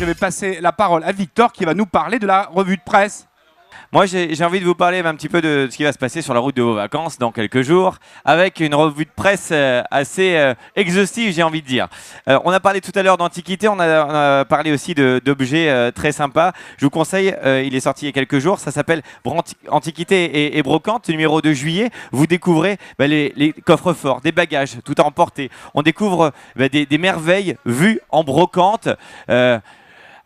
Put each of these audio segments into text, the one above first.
je vais passer la parole à Victor qui va nous parler de la revue de presse. Moi, j'ai envie de vous parler un petit peu de ce qui va se passer sur la route de vos vacances dans quelques jours, avec une revue de presse assez exhaustive, j'ai envie de dire. On a parlé tout à l'heure d'Antiquité, on a parlé aussi d'objets très sympas. Je vous conseille, il est sorti il y a quelques jours, ça s'appelle Antiquité et Brocante, numéro de juillet. Vous découvrez les coffres-forts, des bagages, tout à emporter. On découvre des merveilles vues en brocante.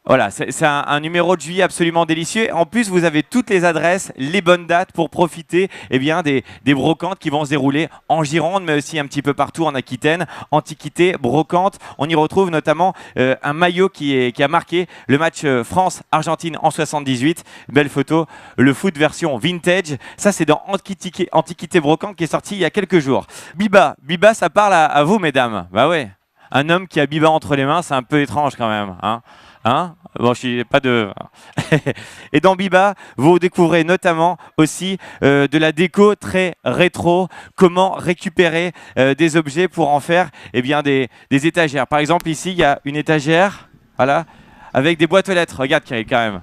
Voilà, c'est un numéro de juillet absolument délicieux. En plus, vous avez toutes les adresses, les bonnes dates pour profiter des brocantes qui vont se dérouler en Gironde, mais aussi un petit peu partout en Aquitaine. Antiquité, brocante. On y retrouve notamment un maillot qui a marqué le match France-Argentine en 78. Belle photo, le foot version vintage. Ça, c'est dans Antiquité brocante qui est sorti il y a quelques jours. Biba, ça parle à vous, mesdames. Bah ouais, un homme qui a Biba entre les mains, c'est un peu étrange quand même, hein. Bon, je suis pas de. Et dans Biba, vous découvrez notamment aussi de la déco très rétro. Comment récupérer des objets pour en faire des étagères. Par exemple, ici, il y a une étagère, voilà, avec des boîtes aux lettres. Regarde, Kirill, quand même.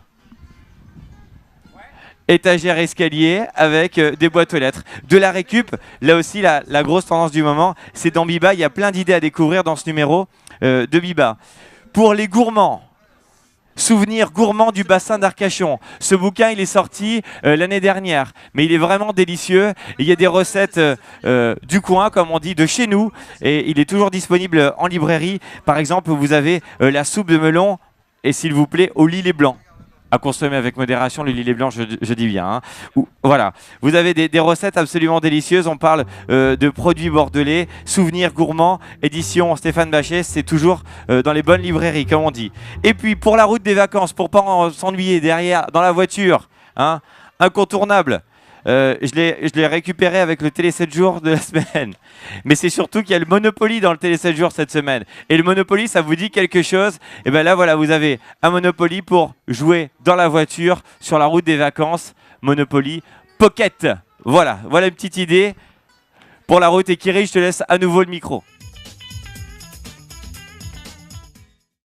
Étagère escalier avec des boîtes aux lettres. De la récup, là aussi, la grosse tendance du moment, c'est dans Biba. Il y a plein d'idées à découvrir dans ce numéro de Biba. Pour les gourmands, Souvenirs gourmands du bassin d'Arcachon. Ce bouquin, il est sorti l'année dernière, mais il est vraiment délicieux. Et il y a des recettes du coin, comme on dit, de chez nous, et il est toujours disponible en librairie. Par exemple, vous avez la soupe de melon, et s'il vous plaît, au lilet blanc. À consommer avec modération, le lilet blanc, je dis bien. Voilà, vous avez des recettes absolument délicieuses. On parle de produits bordelais, souvenirs gourmands, édition Stéphane Bachet. C'est toujours dans les bonnes librairies, comme on dit. Et puis, pour la route des vacances, pour pas s'ennuyer derrière, dans la voiture, incontournable. Je l'ai récupéré avec le Télé 7 jours de la semaine. Mais c'est surtout qu'il y a le Monopoly dans le Télé 7 jours cette semaine. Et le Monopoly, ça vous dit quelque chose? Et bien là, voilà, vous avez un Monopoly pour jouer dans la voiture, sur la route des vacances. Monopoly Pocket. Voilà une petite idée pour la route. Et Kiri, je te laisse à nouveau le micro.